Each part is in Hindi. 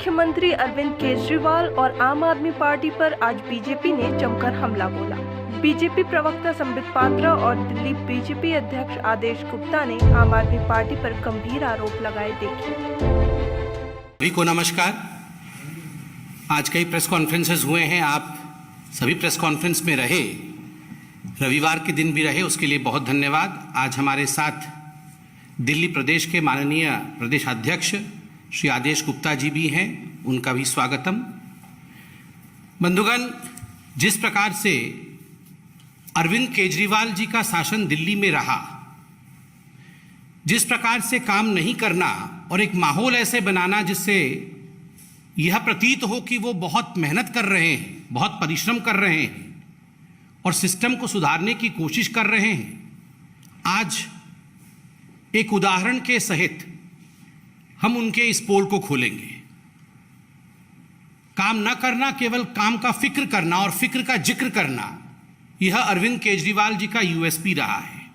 मुख्यमंत्री अरविंद केजरीवाल और आम आदमी पार्टी पर आज बीजेपी ने जमकर हमला बोला। बीजेपी प्रवक्ता संबित पात्रा और दिल्ली बीजेपी अध्यक्ष आदेश गुप्ता ने आम आदमी पार्टी पर गंभीर आरोप लगाए। देखिए। सभी को नमस्कार। आज कई प्रेस कॉन्फ्रेंसेस हुए हैं, आप सभी प्रेस कॉन्फ्रेंस में रहे, रविवार के दिन भी रहे, उसके लिए बहुत धन्यवाद। आज हमारे साथ दिल्ली प्रदेश के माननीय प्रदेश अध्यक्ष श्री आदेश गुप्ता जी भी हैं, उनका भी स्वागतम। बंधुगण, जिस प्रकार से अरविंद केजरीवाल जी का शासन दिल्ली में रहा, जिस प्रकार से काम नहीं करना और एक माहौल ऐसे बनाना जिससे यह प्रतीत हो कि वो बहुत मेहनत कर रहे हैं, बहुत परिश्रम कर रहे हैं और सिस्टम को सुधारने की कोशिश कर रहे हैं, आज एक उदाहरण के सहित हम उनके इस पोल को खोलेंगे। काम न करना, केवल काम का फिक्र करना और फिक्र का जिक्र करना, यह अरविंद केजरीवाल जी का यूएसपी रहा है।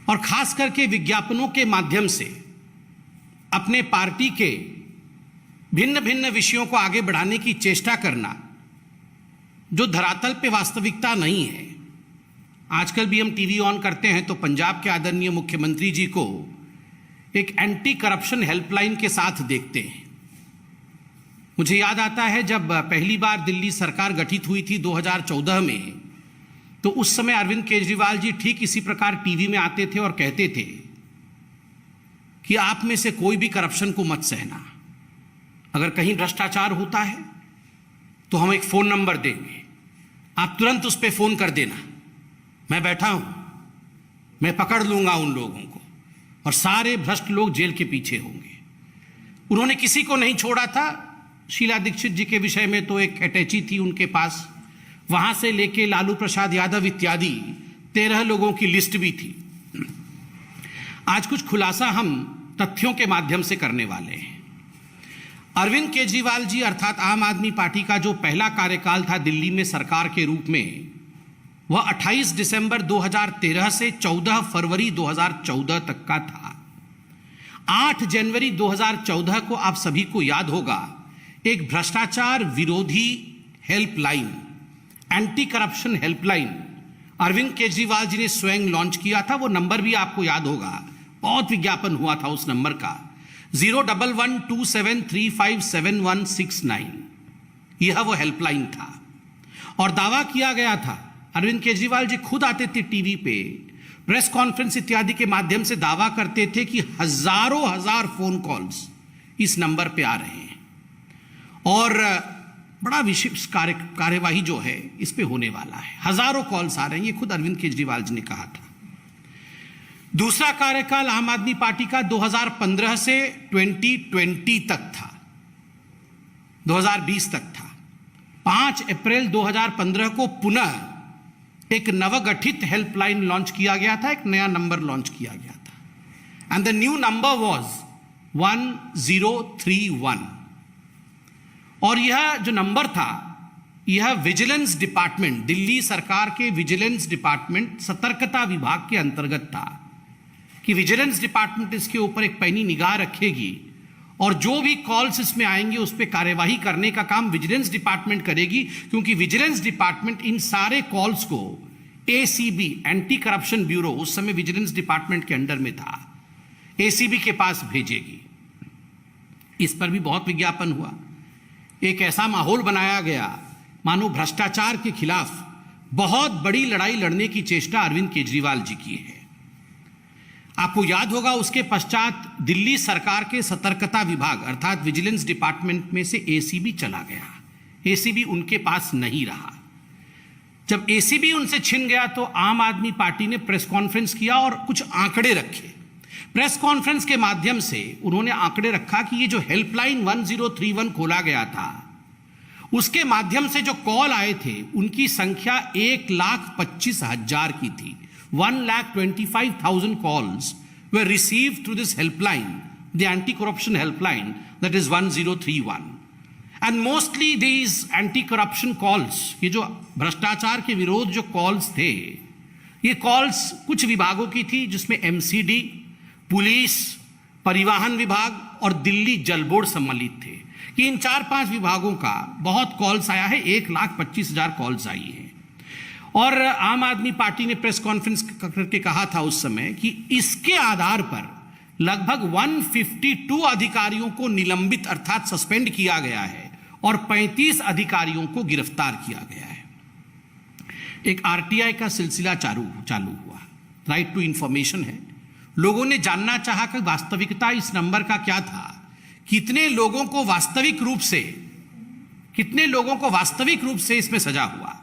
और खास करके विज्ञापनों के माध्यम से अपने पार्टी के भिन्न भिन्न विषयों को आगे बढ़ाने की चेष्टा करना, जो धरातल पे वास्तविकता नहीं है। आजकल भी हम टीवी ऑन करते हैं तो पंजाब के आदरणीय मुख्यमंत्री जी को एक एंटी करप्शन हेल्पलाइन के साथ देखते हैं। मुझे याद आता है जब पहली बार दिल्ली सरकार गठित हुई थी 2014 में, तो उस समय अरविंद केजरीवाल जी ठीक इसी प्रकार टीवी में आते थे और कहते थे कि आप में से कोई भी करप्शन को मत सहना, अगर कहीं भ्रष्टाचार होता है तो हम एक फोन नंबर देंगे, आप तुरंत उस पर फोन कर देना, मैं बैठा हूं, मैं पकड़ लूंगा उन लोगों को और सारे भ्रष्ट लोग जेल के पीछे होंगे। उन्होंने किसी को नहीं छोड़ा था। शीला दीक्षित जी के विषय में तो एक अटैची थी उनके पास, वहां से लेके लालू प्रसाद यादव इत्यादि 13 लोगों की लिस्ट भी थी। आज कुछ खुलासा हम तथ्यों के माध्यम से करने वाले हैं। अरविंद केजरीवाल जी अर्थात आम आदमी पार्टी का जो पहला कार्यकाल था दिल्ली में सरकार के रूप में, वह 28 दिसंबर 2013 से 14 फरवरी 2014 तक का था। 8 जनवरी 2014 को आप सभी को याद होगा, एक भ्रष्टाचार विरोधी helpline, anti corruption helpline Arvind Kejriwal ji ने स्वयं लॉन्च किया था। वो नंबर भी आपको याद होगा, बहुत विज्ञापन हुआ था उस नंबर का, 01127357169। यह वो हेल्पलाइन था और दावा किया गया था, अरविंद केजरीवाल जी खुद आते थे टीवी पे, प्रेस कॉन्फ्रेंस इत्यादि के माध्यम से दावा करते थे कि हजारों हजार फोन कॉल्स इस नंबर पे आ रहे हैं और बड़ा विशेष कार्यवाही जो है इस पे होने वाला है। हजारों कॉल्स आ रहे हैं, ये खुद अरविंद केजरीवाल जी ने कहा था। दूसरा कार्यकाल आम आदमी पार्टी का 2015 से 2020 तक था, 2020 तक था। 5 अप्रैल 2015 को पुनः एक नवगठित हेल्पलाइन लॉन्च किया गया था, एक नया नंबर लॉन्च किया गया था, and the new number was 1031। और यह जो नंबर था, यह विजिलेंस डिपार्टमेंट, दिल्ली सरकार के विजिलेंस डिपार्टमेंट सतर्कता विभाग के अंतर्गत था कि विजिलेंस डिपार्टमेंट इसके ऊपर एक पैनी निगाह रखेगी और जो भी कॉल्स इसमें आएंगे उस पर कार्यवाही करने का काम विजिलेंस डिपार्टमेंट करेगी, क्योंकि विजिलेंस डिपार्टमेंट इन सारे कॉल्स को एसीबी, एंटी करप्शन ब्यूरो, उस समय विजिलेंस डिपार्टमेंट के अंडर में था, एसीबी के पास भेजेगी। इस पर भी बहुत विज्ञापन हुआ। एक ऐसा माहौल बनाया गया मानो भ्रष्टाचार के खिलाफ बहुत बड़ी लड़ाई लड़ने की चेष्टा अरविंद केजरीवाल जी की है। आपको याद होगा, उसके पश्चात दिल्ली सरकार के सतर्कता विभाग अर्थात विजिलेंस डिपार्टमेंट में से एसीबी चला गया। एसीबी उनके पास नहीं रहा। जब एसीबी उनसे छिन गया तो आम आदमी पार्टी ने प्रेस कॉन्फ्रेंस किया और कुछ आंकड़े रखे। प्रेस कॉन्फ्रेंस के माध्यम से उन्होंने आंकड़े रखा कि ये जो हेल्पलाइन 1031 खोला गया था, उसके माध्यम से जो कॉल आए थे उनकी संख्या 1,25,000 की थी। 1,25,000 calls were received through this helpline, the anti-corruption helpline, that is 1031. And mostly these anti-corruption calls, ये जो भ्रष्टाचार के विरोध जो calls थे, ये calls कुछ विभागों की थी जिसमें MCD, पुलिस, परिवहन विभाग और दिल्ली जल बोर्ड सम्मिलित थे कि इन 4-5 विभागों का बहुत कॉल्स आया है, 1,25,000 कॉल्स आई हैं। और आम आदमी पार्टी ने प्रेस कॉन्फ्रेंस करके कहा था उस समय कि इसके आधार पर लगभग 152 अधिकारियों को निलंबित अर्थात सस्पेंड किया गया है और 35 अधिकारियों को गिरफ्तार किया गया है। एक आरटीआई का सिलसिला चालू हुआ, राइट टू इंफॉर्मेशन है। लोगों ने जानना चाहा कि वास्तविकता इस नंबर का क्या था, कितने लोगों को वास्तविक रूप से इसमें सजा हुआ।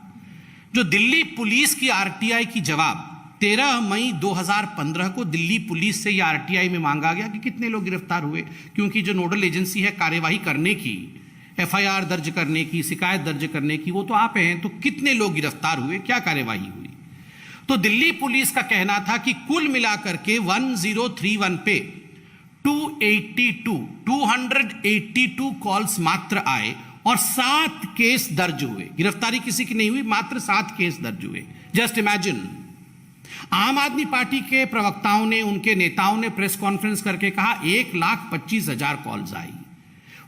जो दिल्ली पुलिस की आरटीआई की जवाब 13 मई 2015 को दिल्ली पुलिस से यह आरटीआई में मांगा गया कि कितने लोग गिरफ्तार हुए, क्योंकि जो नोडल एजेंसी है कार्यवाही करने की, एफआईआर दर्ज करने की, शिकायत दर्ज करने की, वो तो आप हैं, तो कितने लोग गिरफ्तार हुए, क्या कार्यवाही हुई। तो दिल्ली पुलिस का कहना था कि कुल मिलाकर के 1031 पे 282 कॉल्स मात्र आए और 7 केस दर्ज हुए। गिरफ्तारी किसी की नहीं हुई, मात्र 7 केस दर्ज हुए। Just imagine. आम आदमी पार्टी के प्रवक्ताओं ने, उनके नेताओं ने प्रेस कॉन्फ्रेंस करके कहा 1,25,000 कॉल्स आई,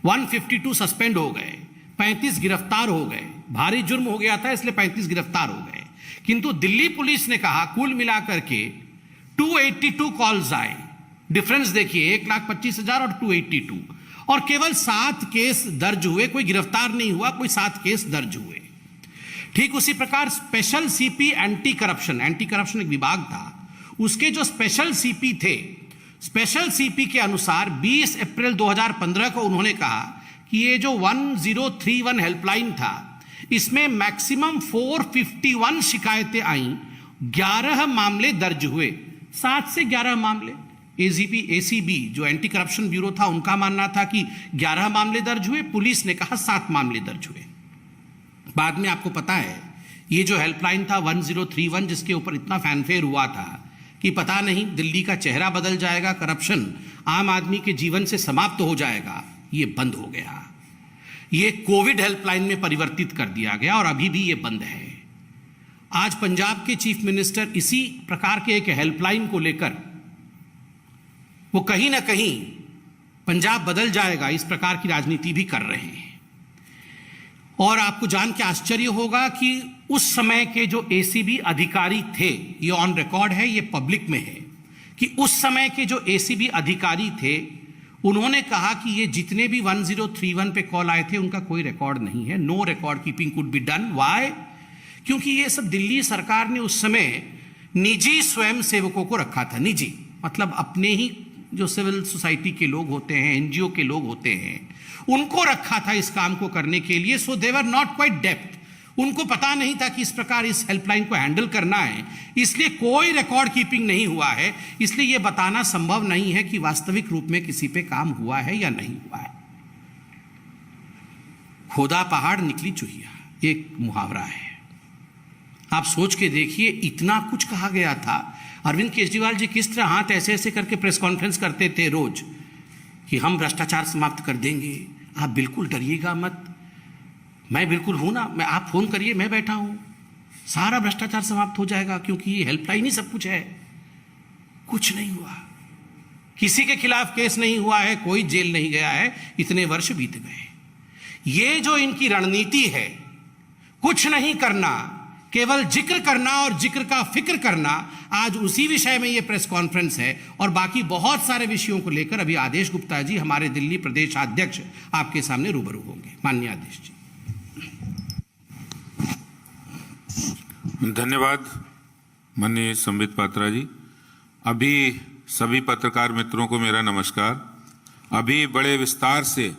152 सस्पेंड हो गए, 35 गिरफ्तार हो गए। भारी जुर्म हो गया था इसलिए 35 गिरफ्तार हो गए। किंतु दिल्ली पुलिस ने कहा कुल मिलाकर के 282 कॉल्स आए। डिफरेंस देखिए, 1,25,000 और 282, और केवल 7 केस दर्ज हुए। कोई गिरफ्तार नहीं हुआ, कोई 7 केस दर्ज हुए। ठीक उसी प्रकार स्पेशल सीपी एंटी करप्शन एक विभाग था, उसके जो स्पेशल सीपी थे, स्पेशल सीपी के अनुसार 20 अप्रैल 2015 को उन्होंने कहा कि ये जो 1031 हेल्पलाइन था, इसमें मैक्सिमम 451 शिकायतें आईं, 11 मामले दर्ज हुए। 7 से 11 मामले। एसीबी जो एंटी करप्शन ब्यूरो था, उनका मानना था कि 11 मामले दर्ज हुए, पुलिस ने कहा 7 मामले दर्ज हुए। बाद में आपको पता है ये जो हेल्पलाइन था 1031, जिसके ऊपर इतना फैनफेयर हुआ था कि पता नहीं दिल्ली का चेहरा बदल जाएगा, करप्शन आम आदमी के जीवन से समाप्त हो जाएगा, ये बंद हो गया। ये कोविड हेल्पलाइन में परिवर्तित कर दिया गया और अभी भी ये बंद है। आज पंजाब के चीफ मिनिस्टर इसी प्रकार के एक हेल्पलाइन को लेकर वो कहीं ना कहीं पंजाब बदल जाएगा इस प्रकार की राजनीति भी कर रहे हैं। और आपको जान के आश्चर्य होगा कि उस समय के जो एसीबी अधिकारी थे, ये ऑन रिकॉर्ड है, ये पब्लिक में है, कि उस समय के जो एसीबी अधिकारी थे, उन्होंने कहा कि ये जितने भी 1031 पे कॉल आए थे उनका कोई रिकॉर्ड नहीं है, no record keeping could be done. Why? क्योंकि ये सब दिल्ली सरकार ने उस समय निजी स्वयं सेवकों को रखा था। निजी मतलब अपने ही जो सिविल सोसाइटी के लोग होते हैं, एनजीओ के लोग होते हैं, उनको रखा था इस काम को करने के लिए। सो दे वर नॉट क्वाइट डेप्थ। उनको पता नहीं था कि इस प्रकार इस हेल्पलाइन को हैंडल करना है, इसलिए कोई रिकॉर्ड कीपिंग नहीं हुआ है। इसलिए यह बताना संभव नहीं है कि वास्तविक रूप में किसी पे काम हुआ है या नहीं हुआ है। खोदा पहाड़ निकली चुहिया, एक मुहावरा है। आप सोच के देखिए, इतना कुछ कहा गया था। अरविंद केजरीवाल जी किस तरह हाथ ऐसे ऐसे करके प्रेस कॉन्फ्रेंस करते थे रोज कि हम भ्रष्टाचार समाप्त कर देंगे, आप बिल्कुल डरिएगा मत, मैं बिल्कुल हूं ना, मैं, आप फोन करिए, मैं बैठा हूं, सारा भ्रष्टाचार समाप्त हो जाएगा, क्योंकि ये हेल्पलाइन ही सब कुछ है। कुछ नहीं हुआ, किसी के खिलाफ केस नहीं हुआ है, कोई जेल नहीं गया है, इतने वर्ष बीत गए। ये जो इनकी रणनीति है, कुछ नहीं करना, केवल जिक्र करना और जिक्र का फिक्र करना, आज उसी विषय में ये प्रेस कॉन्फ्रेंस है। और बाकी बहुत सारे विषयों को लेकर अभी आदेश गुप्ता जी, हमारे दिल्ली प्रदेश अध्यक्ष, आपके सामने रूबरू होंगे। माननीय आदेश जी। धन्यवाद माननीय संबित पात्रा जी। अभी सभी पत्रकार मित्रों को मेरा नमस्कार। अभी बड़े विस्तार से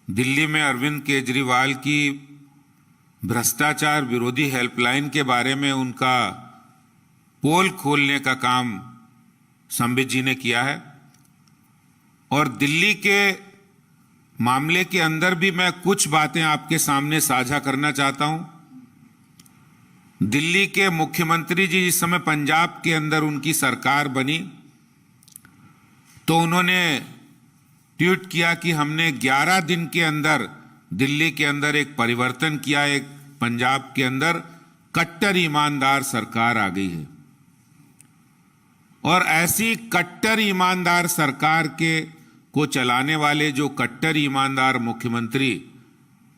दिल्ली में अरविंद केजरीवाल की भ्रष्टाचार विरोधी हेल्पलाइन के बारे में उनका पोल खोलने का काम संबित जी ने किया है, और दिल्ली के मामले के अंदर भी मैं कुछ बातें आपके सामने साझा करना चाहता हूं। दिल्ली के मुख्यमंत्री जी जिस समय पंजाब के अंदर उनकी सरकार बनी, तो उन्होंने ट्वीट किया कि हमने 11 दिन के अंदर दिल्ली के अंदर एक परिवर्तन किया, एक पंजाब के अंदर कट्टर ईमानदार सरकार आ गई है। और ऐसी कट्टर ईमानदार सरकार के को चलाने वाले जो कट्टर ईमानदार मुख्यमंत्री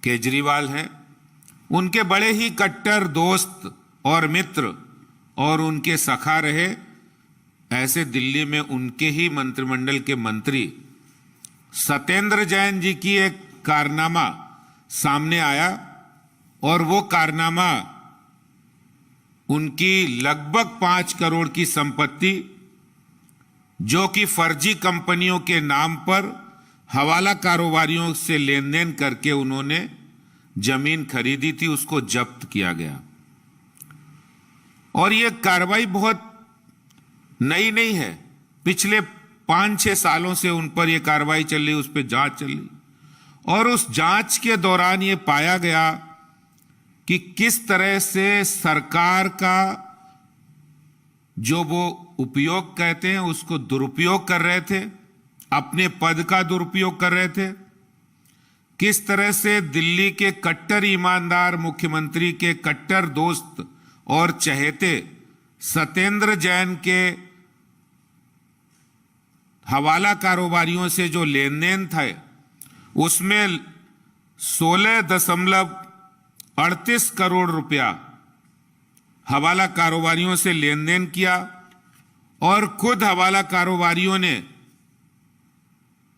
केजरीवाल हैं, उनके बड़े ही कट्टर दोस्त और मित्र और उनके सखा रहे ऐसे दिल्ली में उनके ही मंत्रिमंडल के मंत्री सत्येंद्र जैन जी की एक कारनामा सामने आया और वो कारनामा उनकी लगभग 5 करोड़ की संपत्ति जो कि फर्जी कंपनियों के नाम पर हवाला कारोबारियों से लेन देन करके उन्होंने जमीन खरीदी थी, उसको जब्त किया गया। और यह कार्रवाई बहुत नई नहीं है, पिछले 5-6 सालों से उन पर यह कार्रवाई चल रही, उस पर जांच चल रही। और उस जांच के दौरान यह पाया गया कि किस तरह से सरकार का जो वो उपयोग कहते हैं उसको दुरुपयोग कर रहे थे, अपने पद का दुरुपयोग कर रहे थे। किस तरह से दिल्ली के कट्टर ईमानदार मुख्यमंत्री के कट्टर दोस्त और चहेते सत्येंद्र जैन के हवाला कारोबारियों से जो लेन देन था उसमें 16.38 करोड़ रुपया हवाला कारोबारियों से लेन देन किया। और खुद हवाला कारोबारियों ने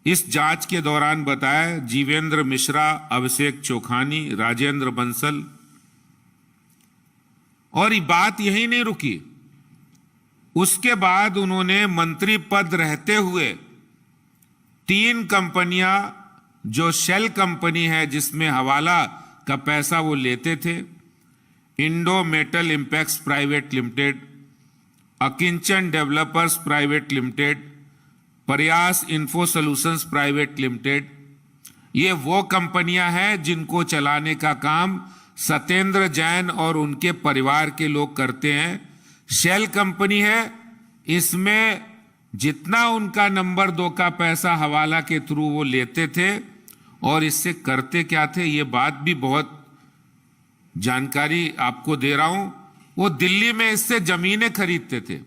इस जांच के दौरान बताया, जीवेंद्र मिश्रा, अभिषेक चोखानी, राजेंद्र बंसल। और ये बात यही नहीं रुकी, उसके बाद उन्होंने मंत्री पद रहते हुए 3 कंपनियां जो शेल कंपनी है जिसमें हवाला का पैसा वो लेते थे, Indo metal impex private limited, Akinchan developers private limited, Prayas info solutions private limited, ये वो कंपनियां हैं जिनको चलाने का काम सत्येंद्र जैन और उनके परिवार के लोग करते हैं। शेल कंपनी है, इसमें जितना उनका नंबर 2 का पैसा हवाला के थ्रू वो लेते थे और इससे करते क्या थे, ये बात भी बहुत जानकारी आपको दे रहा हूं। वो दिल्ली में इससे जमीनें खरीदते थे,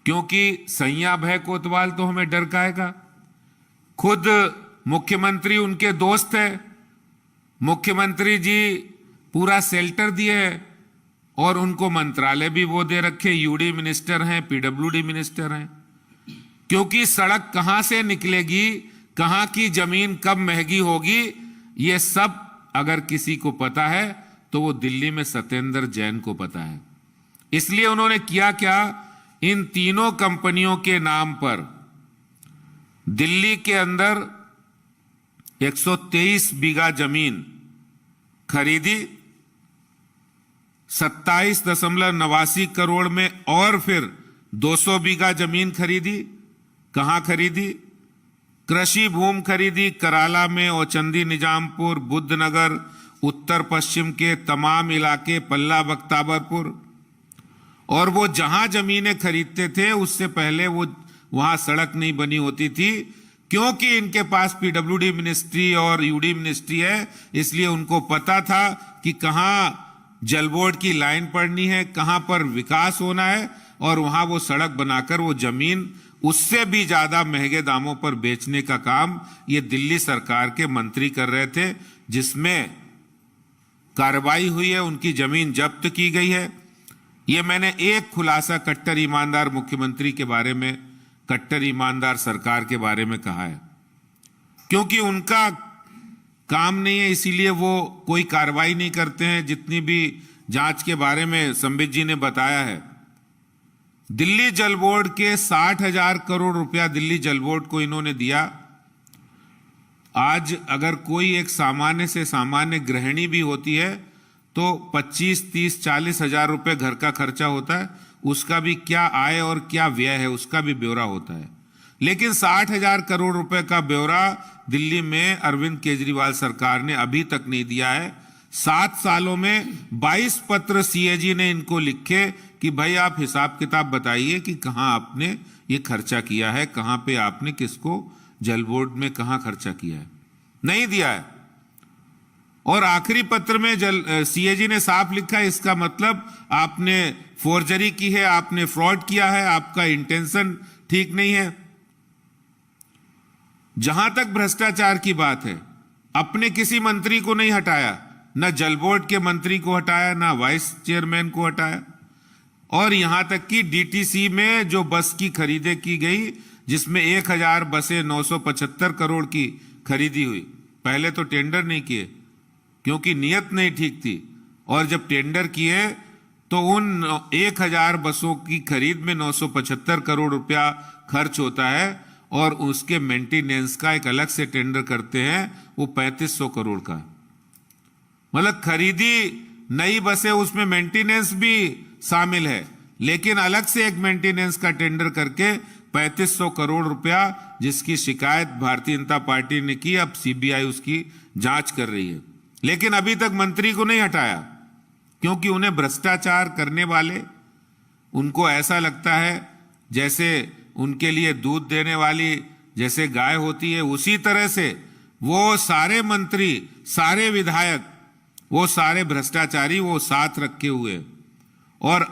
क्योंकि सैया भय कोतवाल तो हमें डर काएगा। खुद मुख्यमंत्री उनके दोस्त है, मुख्यमंत्री जी पूरा शेल्टर दिए है और उनको मंत्रालय भी वो दे रखे, यूडी मिनिस्टर हैं, पीडब्ल्यूडी मिनिस्टर हैं। क्योंकि सड़क कहां से निकलेगी, कहां की जमीन कब महंगी होगी, ये सब अगर किसी को पता है तो वो दिल्ली में सत्येंद्र जैन को पता है। इसलिए उन्होंने किया क्या, इन तीनों कंपनियों के नाम पर दिल्ली के अंदर 123 बीघा जमीन खरीदी, 27.89 करोड़ में, और फिर 200 बीघा जमीन खरीदी। कहां खरीदी? कृषि भूमि खरीदी कराला में, औचंदी, निजामपुर, बुद्धनगर, उत्तर पश्चिम के तमाम इलाके, पल्ला, बख्ताबरपुर। और वो जहां जमीनें खरीदते थे उससे पहले वो वहां सड़क नहीं बनी होती थी, क्योंकि इनके पास पीडब्ल्यूडी मिनिस्ट्री और यूडी मिनिस्ट्री है, इसलिए उनको पता था कि कहां जल बोर्ड की लाइन पड़नी है, कहां पर विकास होना है, और वहां वो सड़क बनाकर वो जमीन उससे भी ज्यादा महंगे दामों पर बेचने का काम ये दिल्ली सरकार के मंत्री कर रहे थे, जिसमें कार्रवाई हुई है, उनकी जमीन जब्त की गई है। ये मैंने एक खुलासा कट्टर ईमानदार मुख्यमंत्री के बारे में, कट्टर ईमानदार सरकार के बारे में कहा है, क्योंकि उनका काम नहीं है, इसीलिए वो कोई कार्रवाई नहीं करते हैं। जितनी भी जांच के बारे में संबित जी ने बताया है, दिल्ली जल बोर्ड के 60,000 करोड़ रुपया दिल्ली जल बोर्ड को इन्होंने दिया। आज अगर कोई एक सामान्य से सामान्य गृहिणी भी होती है तो 25, 30, 40 हजार रुपए घर का खर्चा होता है, उसका भी क्या आय और क्या व्यय है उसका भी ब्यौरा होता है। लेकिन 60,000 करोड़ रुपए का ब्यौरा दिल्ली में अरविंद केजरीवाल सरकार ने अभी तक नहीं दिया है। 7 सालों में 22 पत्र सीएजी ने इनको लिखे कि भाई आप हिसाब किताब बताइए कि कहां आपने ये खर्चा किया है, कहां पे आपने किसको जल बोर्ड में कहां खर्चा किया है, नहीं दिया है। और आखिरी पत्र में सीएजी ने साफ लिखा है, इसका मतलब आपने फोर्जरी की है, आपने फ्रॉड किया है, आपका इंटेंशन ठीक नहीं है। जहां तक भ्रष्टाचार की बात है, अपने किसी मंत्री को नहीं हटाया, न जल बोर्ड के मंत्री को हटाया, ना वाइस चेयरमैन को हटाया। और यहां तक कि डीटीसी में जो बस की खरीदें की गई, जिसमें 1000 बसें 975 करोड़ की खरीदी हुई, पहले तो टेंडर नहीं किए क्योंकि नीयत नहीं ठीक थी, और जब टेंडर किए तो उन 1000 बसों की खरीद में 975 करोड़ रुपया खर्च होता है, और उसके मेंटेनेंस का एक अलग से टेंडर करते हैं, वो 3500 करोड़ का। मतलब खरीदी नई बसें, उसमें मेंटेनेंस भी शामिल है, लेकिन अलग से एक मेंटेनेंस का टेंडर करके 3500 करोड़ रुपया, जिसकी शिकायत भारतीय जनता पार्टी ने की, अब सीबीआई उसकी जांच कर रही है। लेकिन अभी तक मंत्री को नहीं हटाया, क्योंकि उन्हें भ्रष्टाचार करने वाले, उनको ऐसा लगता है जैसे उनके लिए दूध देने वाली जैसे गाय होती है, उसी तरह से वो सारे मंत्री, सारे विधायक, वो सारे भ्रष्टाचारी वो साथ रखे हुए। और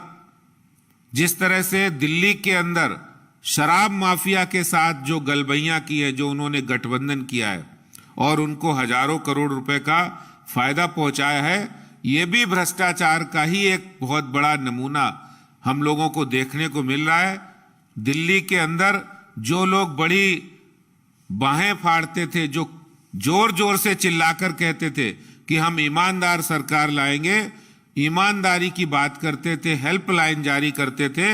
जिस तरह से दिल्ली के अंदर शराब माफिया के साथ जो गलबैयां की है, जो उन्होंने गठबंधन किया है और उनको हजारों करोड़ रुपए का फायदा पहुंचाया है, ये भी भ्रष्टाचार का ही एक बहुत बड़ा नमूना हम लोगों को देखने को मिल रहा है। दिल्ली के अंदर जो लोग बड़ी बाहें फाड़ते थे, जो जोर जोर से चिल्लाकर कहते थे कि हम ईमानदार सरकार लाएंगे, ईमानदारी की बात करते थे, हेल्पलाइन जारी करते थे,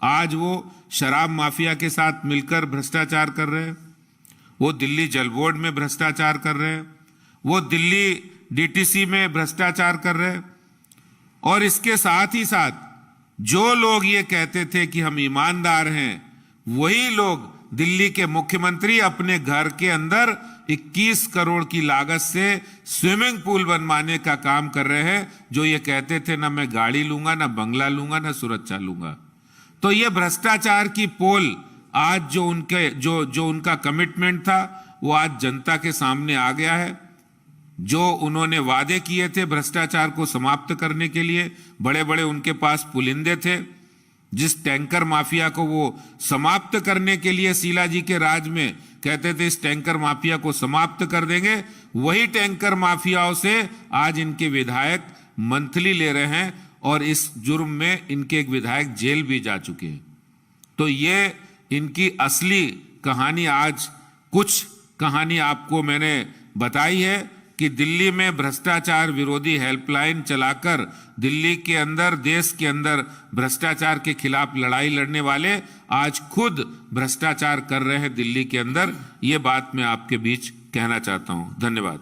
आज वो शराब माफिया के साथ मिलकर भ्रष्टाचार कर रहे हैं, वो दिल्ली जल बोर्ड में भ्रष्टाचार कर रहे हैं, वो दिल्ली डीटीसी में भ्रष्टाचार कर रहे हैं। और इसके साथ ही साथ जो लोग ये कहते थे कि हम ईमानदार हैं, वही लोग दिल्ली के मुख्यमंत्री अपने घर के अंदर 21 करोड़ की लागत से स्विमिंग पूल बनवाने का काम कर रहे हैं, जो ये कहते थे ना मैं गाड़ी लूंगा, ना बंगला लूंगा, ना सुरक्षा लूंगा। तो ये भ्रष्टाचार की पोल आज जो उनका कमिटमेंट था, वो आज जनता के सामने आ गया है। जो उन्होंने वादे किए थे भ्रष्टाचार को समाप्त करने के लिए, बड़े बड़े उनके पास पुलिंदे थे। जिस टैंकर माफिया को वो समाप्त करने के लिए शीला जी के राज में कहते थे इस टैंकर माफिया को समाप्त कर देंगे, वही टैंकर माफियाओं से आज इनके विधायक मंथली ले रहे हैं, और इस जुर्म में इनके एक विधायक जेल भी जा चुके हैं। तो ये इनकी असली कहानी, आज कुछ कहानी आपको मैंने बताई है कि दिल्ली में भ्रष्टाचार विरोधी हेल्पलाइन चलाकर दिल्ली के अंदर, देश के अंदर भ्रष्टाचार के खिलाफ लड़ाई लड़ने वाले आज खुद भ्रष्टाचार कर रहे हैं दिल्ली के अंदर। ये बात मैं आपके बीच कहना चाहता हूं। धन्यवाद।